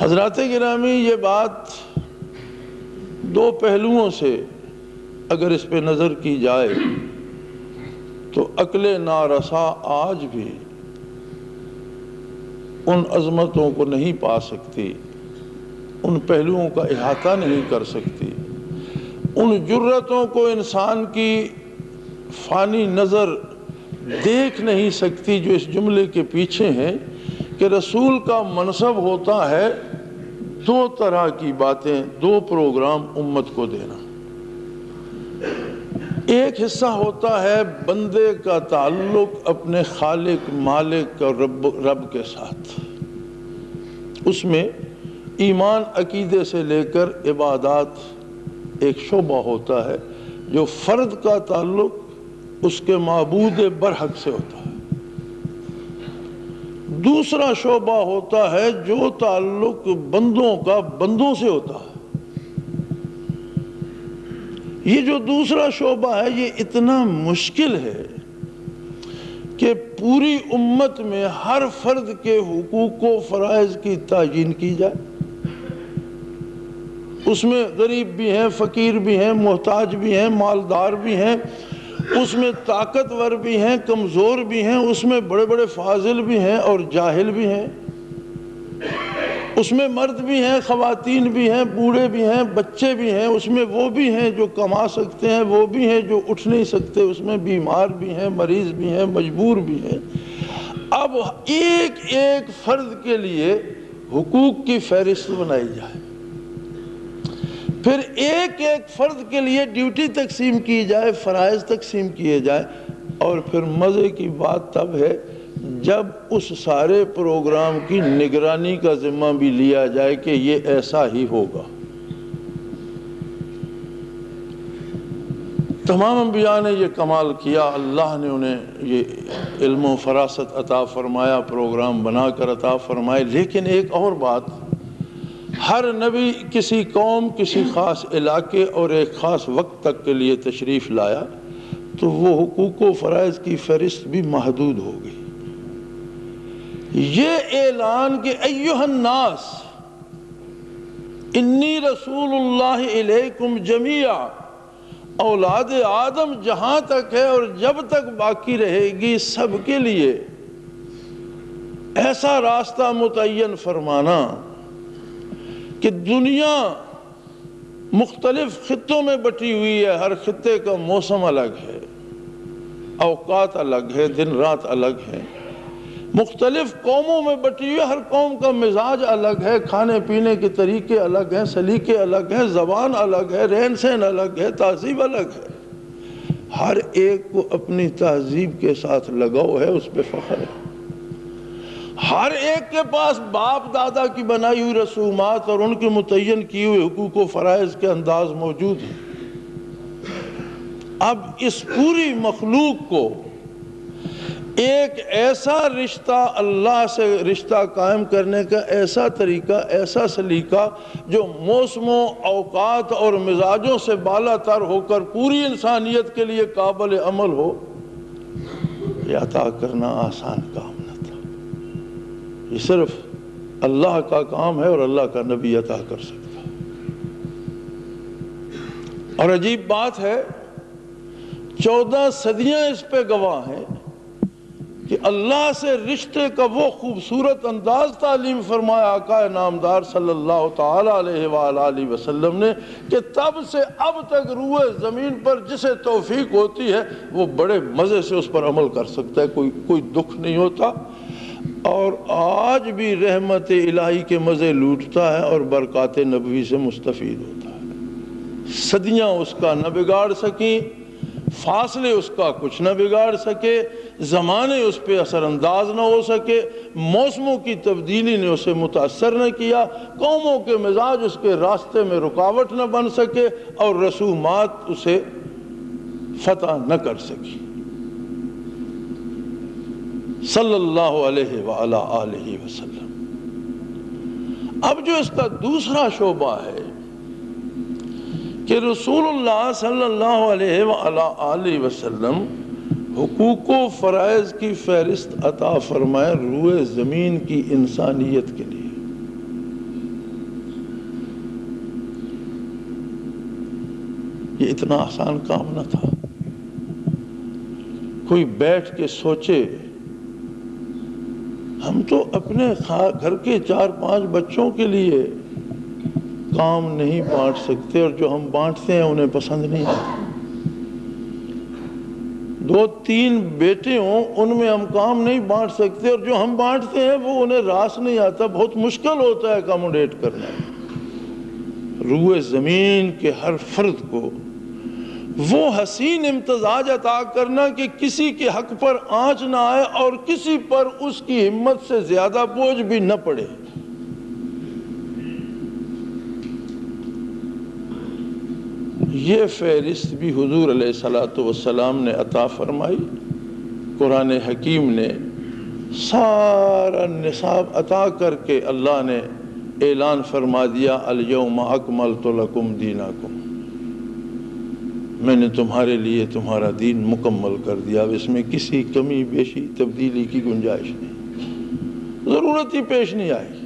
حضرات گرامی، یہ بات دو پہلوؤں سے اگر اس پہ نظر کی جائے تو عقل نارسا آج بھی ان عظمتوں کو نہیں پا سکتی، ان پہلوؤں کا احاطہ نہیں کر سکتی، ان جرتوں کو انسان کی فانی نظر دیکھ نہیں سکتی جو اس جملے کے پیچھے ہیں کہ رسول کا منصب ہوتا ہے دو طرح کی باتیں، دو پروگرام امت کو دینا۔ ایک حصہ ہوتا ہے بندے کا تعلق اپنے خالق مالک اور رب کے ساتھ، اس میں ایمان عقیدے سے لے کر عبادات ایک شعبہ ہوتا ہے جو فرد کا تعلق اس کے معبود برحق سے ہوتا ہے۔ دوسرا شعبہ ہوتا ہے جو تعلق بندوں کا بندوں سے ہوتا ہے۔ یہ جو دوسرا شعبہ ہے یہ اتنا مشکل ہے کہ پوری امت میں ہر فرد کے حقوق و فرائض کی تعیین کی جائے۔ اس میں غریب بھی ہیں، فقیر بھی ہیں، محتاج بھی ہیں، مالدار بھی ہیں، اس میں طاقتور بھی ہیں، کمزور بھی ہیں، اس میں بڑے بڑے فاضل بھی ہیں اور جاہل بھی ہیں، اس میں مرد بھی ہیں، خواتین بھی ہیں، بوڑھے بھی ہیں، بچے بھی ہیں، اس میں وہ بھی ہیں جو کما سکتے ہیں، وہ بھی ہیں جو اٹھ نہیں سکتے، اس میں بیمار بھی ہیں، مریض بھی ہیں، مجبور بھی ہیں۔ اب ایک ایک فرد کے لیے حقوق کی فہرست بنائی جائے، پھر ایک ایک فرد کے لیے ڈیوٹی تقسیم کی جائے، فرائض تقسیم کیے جائے، اور پھر مزے کی بات تب ہے جب اس سارے پروگرام کی نگرانی کا ذمہ بھی لیا جائے کہ یہ ایسا ہی ہوگا۔ تمام انبیاء نے یہ کمال کیا، اللہ نے انہیں یہ علم و فراست عطا فرمایا، پروگرام بنا کر عطا فرمائے۔ لیکن ایک اور بات، ہر نبی کسی قوم، کسی خاص علاقے اور ایک خاص وقت تک کے لیے تشریف لایا تو وہ حقوق و فرائض کی فہرست بھی محدود ہو گئی۔ یہ اعلان کہ ایھا الناس انی رسول اللہ الیکم جمیعا، اولاد آدم جہاں تک ہے اور جب تک باقی رہے گی سب کے لیے ایسا راستہ متعین فرمانا کہ دنیا مختلف خطوں میں بٹی ہوئی ہے، ہر خطے کا موسم الگ ہے، اوقات الگ ہے، دن رات الگ ہے، مختلف قوموں میں بٹی ہوئی ہے، ہر قوم کا مزاج الگ ہے، کھانے پینے کے طریقے الگ ہیں، سلیقے الگ ہیں، زبان الگ ہے، رہن سہن الگ ہے، تہذیب الگ ہے۔ ہر ایک کو اپنی تہذیب کے ساتھ لگاؤ ہے، اس پہ فخر ہے۔ ہر ایک کے پاس باپ دادا کی بنائی ہوئی رسومات اور ان کے متعین کیے ہوئے حقوق و فرائض کے انداز موجود ہیں۔ اب اس پوری مخلوق کو ایک ایسا رشتہ اللہ سے رشتہ قائم کرنے کا ایسا طریقہ، ایسا سلیقہ جو موسموں، اوقات اور مزاجوں سے بالا تر ہو کر پوری انسانیت کے لیے قابل عمل ہو، یہ عطا کرنا آسان کام نہ تھا۔ یہ صرف اللہ کا کام ہے اور اللہ کا نبی عطا کر سکتا۔ اور عجیب بات ہے، 14 صدیاں اس پہ گواہ ہیں کہ اللہ سے رشتے کا وہ خوبصورت انداز تعلیم فرمایا آقا نامدار صلی اللہ تعالی علیہ وآلہ وسلم نے کہ تب سے اب تک روح زمین پر جسے توفیق ہوتی ہے وہ بڑے مزے سے اس پر عمل کر سکتا ہے، کوئی دکھ نہیں ہوتا، اور آج بھی رحمت الہی کے مزے لوٹتا ہے اور برکات نبوی سے مستفید ہوتا ہے۔ صدیاں اس کا نہ بگاڑ سکیں، فاصلے اس کا کچھ نہ بگاڑ سکے، زمانے اس پہ اثر انداز نہ ہو سکے، موسموں کی تبدیلی نے اسے متاثر نہ کیا، قوموں کے مزاج اس کے راستے میں رکاوٹ نہ بن سکے، اور رسومات اسے فتح نہ کر سکی۔ صلی اللہ علیہ وآلہ وسلم۔ اب جو اس کا دوسرا شعبہ ہے کہ رسول اللہ صلی اللہ علیہ وآلہ وسلم حقوق و فرائض کی فہرست عطا فرمائے روئے زمین کی انسانیت کے لیے۔ یہ اتنا آسان کام نہ تھا۔ کوئی بیٹھ کے سوچے، ہم تو اپنے گھر کے 4-5 بچوں کے لیے کام نہیں بانٹ سکتے، اور جو ہم بانٹتے ہیں انہیں پسند نہیں آتا۔ 2-3 بیٹے ہوں ان میں ہم کام نہیں بانٹ سکتے، اور جو ہم بانٹتے ہیں وہ انہیں راس نہیں آتا، بہت مشکل ہوتا ہے اکاموڈیٹ کرنا۔ روئے زمین کے ہر فرد کو وہ حسین امتزاج عطا کرنا کہ کسی کے حق پر آنچ نہ آئے اور کسی پر اس کی ہمت سے زیادہ بوجھ بھی نہ پڑے۔ یہ فہرست بھی حضور علیہ السلام نے عطا فرمائی۔ قرآن حکیم نے سارا نصاب عطا کر کے اللہ نے اعلان فرما دیا، الیوم اکملت لکم دینکم، میں نے تمہارے لیے تمہارا دین مکمل کر دیا، اب اس میں کسی کمی بیشی تبدیلی کی گنجائش نہیں، ضرورت ہی پیش نہیں آئی۔